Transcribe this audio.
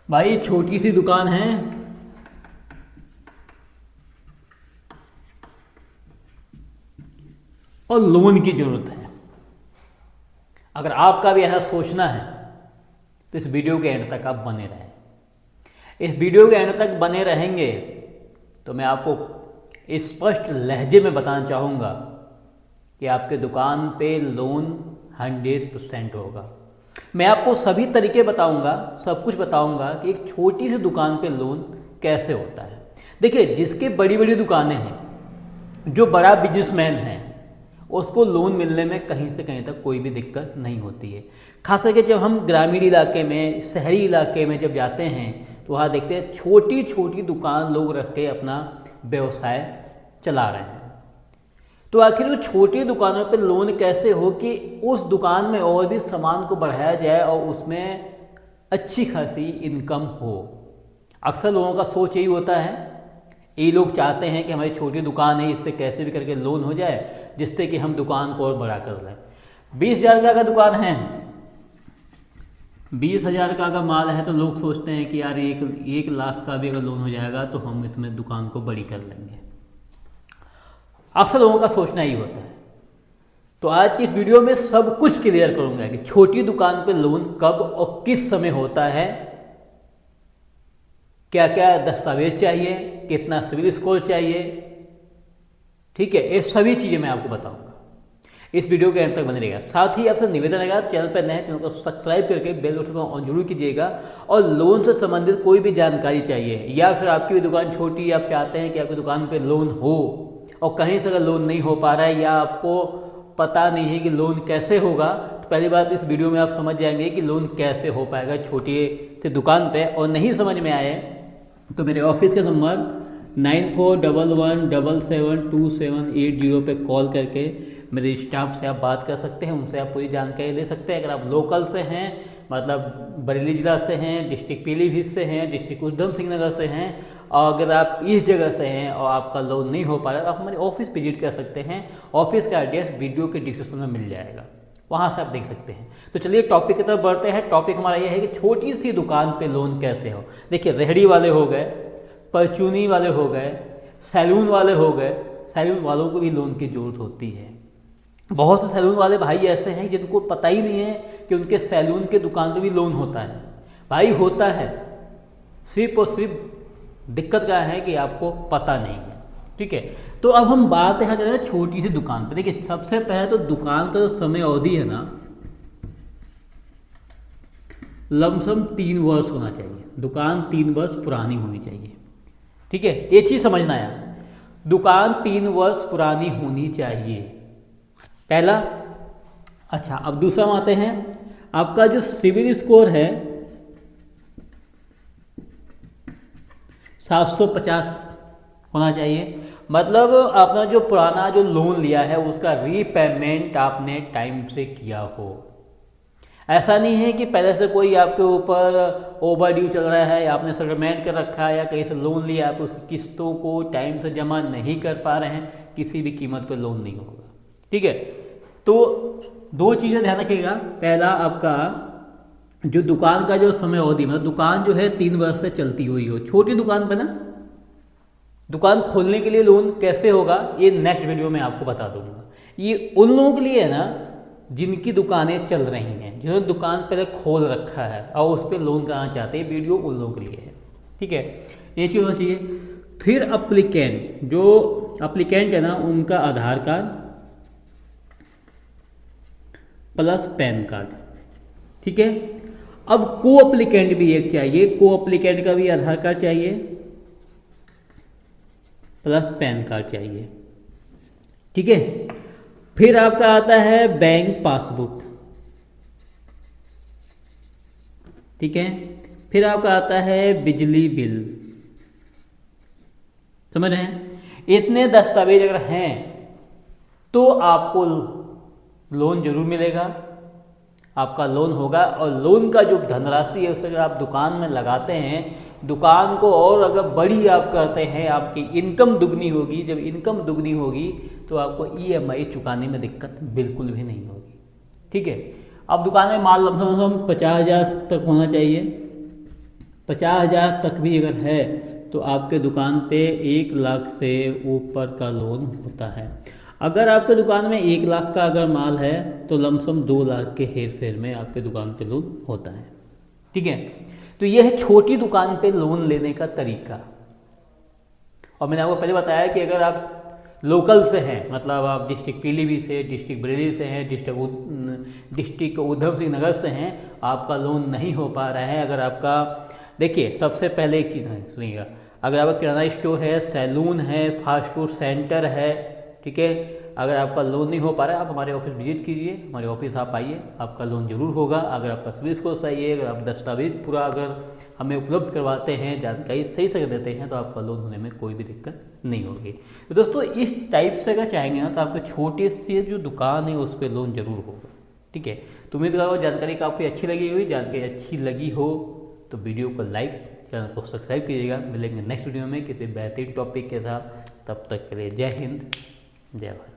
भाई छोटी सी दुकान है और लोन की ज़रूरत है। अगर आपका भी ऐसा सोचना है तो इस वीडियो के एंड तक आप बने रहें। इस वीडियो के एंड तक बने रहेंगे तो मैं आपको स्पष्ट लहजे में बताना चाहूँगा कि आपके दुकान पे लोन 100% होगा। मैं आपको सभी तरीके बताऊंगा, सब कुछ बताऊंगा कि एक छोटी सी दुकान पे लोन कैसे होता है। देखिए, जिसके बड़ी बड़ी दुकानें हैं, जो बड़ा बिजनेसमैन है, उसको लोन मिलने में कहीं से कहीं तक कोई भी दिक्कत नहीं होती है। खास करके जब हम ग्रामीण इलाके में, शहरी इलाके में जब जाते हैं तो वहाँ देखते हैं छोटी छोटी दुकान लोग रख के अपना व्यवसाय चला रहे हैं। तो आखिर वो छोटी दुकानों पर लोन कैसे हो कि उस दुकान में और भी सामान को बढ़ाया जाए और उसमें अच्छी खासी इनकम हो। अक्सर लोगों का सोच यही होता है, ये लोग चाहते हैं कि हमारी छोटी दुकान है, इस पर कैसे भी करके लोन हो जाए जिससे कि हम दुकान को और बड़ा कर लें। 20,000 का अगर दुकान है, 20,000 का अगर माल है तो लोग सोचते हैं कि यार 1 लाख का भी अगर लोन हो जाएगा तो हम इसमें दुकान को बड़ी कर लेंगे। अक्सर लोगों का सोचना ही होता है। तो आज की इस वीडियो में सब कुछ क्लियर करूंगा कि छोटी दुकान पे लोन कब और किस समय होता है, क्या क्या दस्तावेज चाहिए, कितना सिविल स्कोर चाहिए, ठीक है, ये सभी चीज़ें मैं आपको बताऊंगा। इस वीडियो के एंड तक बने रहेगा। साथ ही आपसे निवेदन रहेगा, चैनल पर नए चैनल को सब्सक्राइब करके बेल नोटिफिकेशन ऑन जरूर कीजिएगा। और लोन से संबंधित कोई भी जानकारी चाहिए या फिर आपकी भी दुकान छोटी, आप चाहते हैं कि आपकी दुकान पे लोन हो और कहीं से अगर लोन नहीं हो पा रहा है या आपको पता नहीं है कि लोन कैसे होगा, तो पहली बात इस वीडियो में आप समझ जाएंगे कि लोन कैसे हो पाएगा छोटी से दुकान पे। और नहीं समझ में आए तो मेरे ऑफिस का नंबर 9411772780 पे कॉल करके मेरे स्टाफ से आप बात कर सकते हैं, उनसे आप पूरी जानकारी ले सकते हैं। अगर आप लोकल से हैं, मतलब बरेली ज़िला से हैं, डिस्ट्रिक्ट पीलीभीत से हैं, डिस्ट्रिक्ट उधम सिंह नगर से हैं, और अगर आप इस जगह से हैं और आपका लोन नहीं हो पा रहा है, आप हमारे ऑफिस विजिट कर सकते हैं। ऑफिस का एड्रेस वीडियो के डिस्क्रिप्शन में मिल जाएगा, वहाँ से आप देख सकते हैं। तो चलिए टॉपिक की तरफ बढ़ते हैं। टॉपिक हमारा यह है कि छोटी सी दुकान पे लोन कैसे हो। देखिए, रेहड़ी वाले हो गए, परचूनी वाले हो गए, सैलून वाले हो गए, सैलून वालों को भी लोन की ज़रूरत होती है। बहुत से सैलून वाले भाई ऐसे हैं जिनको पता ही नहीं है कि उनके सैलून के दुकान पे भी लोन होता है। भाई होता है, सिर्फ और सिर्फ दिक्कत क्या है कि आपको पता नहीं है, ठीक है। तो अब हम बात यहाँ कर रहे हैं छोटी सी दुकान पे। देखिए, सबसे पहले तो दुकान का जो समय अवधि है ना, लमसम 3 वर्ष होना चाहिए। दुकान 3 वर्ष पुरानी होनी चाहिए, ठीक है। ये चीज़ समझना है, दुकान 3 वर्ष पुरानी होनी चाहिए, पहला। अच्छा, अब दूसरा में आते हैं, आपका जो सिविल स्कोर है 750 होना चाहिए। मतलब आपने जो पुराना जो लोन लिया है उसका रीपेमेंट आपने टाइम से किया हो। ऐसा नहीं है कि पहले से कोई आपके ऊपर ओवर ड्यू चल रहा है, आपने सेटलमेंट कर रखा है या कहीं से लोन लिया, आप उसकी किस्तों को टाइम से जमा नहीं कर पा रहे हैं, किसी भी कीमत पर लोन नहीं होगा, ठीक है। तो 2 चीज़ें ध्यान रखिएगा। पहला, आपका जो दुकान का जो समय अवधि, मतलब दुकान जो है 3 वर्ष से चलती हुई हो। छोटी दुकान पे ना, दुकान खोलने के लिए लोन कैसे होगा ये नेक्स्ट वीडियो में आपको बता दूंगा। ये उन लोगों के लिए है ना जिनकी दुकानें चल रही हैं, जिन्होंने दुकान पहले खोल रखा है और उस पर लोन कराना चाहते हैं, वीडियो उन लोगों के लिए है, ठीक है। ये चीज़ होना चाहिए। फिर अप्लीकेंट, जो अप्लीकेंट है ना, उनका आधार कार्ड प्लस पैन कार्ड, ठीक है। अब को अप्लीकेंट भी एक चाहिए, को अप्लीकेंट का भी आधार कार्ड चाहिए प्लस पैन कार्ड चाहिए, ठीक है। फिर आपका आता है बैंक पासबुक, ठीक है। फिर आपका आता है बिजली बिल, समझ रहे हैं। इतने दस्तावेज अगर हैं तो आपको लोन जरूर मिलेगा, आपका लोन होगा। और लोन का जो धनराशि है उसे अगर आप दुकान में लगाते हैं, दुकान को और अगर बड़ी आप करते हैं, आपकी इनकम दुगनी होगी। जब इनकम दुगनी होगी तो आपको EMI चुकाने में दिक्कत बिल्कुल भी नहीं होगी, ठीक है। अब दुकान में माल लमसम 50,000 तक होना चाहिए, 50,000 तक भी अगर है तो आपके दुकान पे 1 लाख से ऊपर का लोन होता है। अगर आपके दुकान में 1 लाख का अगर माल है तो लमसम 2 लाख के हेर फेर में आपके दुकान पे लोन होता है। ठीक है, तो यह है छोटी दुकान पे लोन लेने का तरीका। और मैंने आपको पहले बताया कि अगर आप लोकल से हैं, मतलब आप डिस्ट्रिक्ट पीलीभीत से, डिस्ट्रिक्ट बरेली से हैं, डिस्ट्रिक्ट उधम सिंह नगर से हैं, आपका लोन नहीं हो पा रहा है। अगर आपका, देखिए सबसे पहले एक चीज़ है सुनिएगा, अगर आपका किराना स्टोर है, सैलून है, फास्ट फूड सेंटर है, ठीक है, अगर आपका लोन नहीं हो पा रहा है, आप हमारे ऑफिस विजिट कीजिए, हमारे ऑफिस आप आइए, आपका लोन जरूर होगा। अगर आपका सिविल स्कोर सही है, अगर आप दस्तावेज पूरा अगर हमें उपलब्ध करवाते हैं, जानकारी सही से देते हैं, तो आपका लोन होने में कोई भी दिक्कत नहीं होगी। तो दोस्तों इस टाइप से अगर चाहेंगे ना तो आपका छोटी सी जो दुकान है उस पर लोन जरूर होगा। ठीक है, तो उम्मीद करूँगा जानकारी काफ़ी अच्छी लगी हुई, जानकारी अच्छी लगी हो तो वीडियो को लाइक, चैनल को सब्सक्राइब कीजिएगा। मिलेंगे नेक्स्ट वीडियो में किसी बेहतरीन टॉपिक के साथ, तब तक के लिए जय हिंद, जय भारत।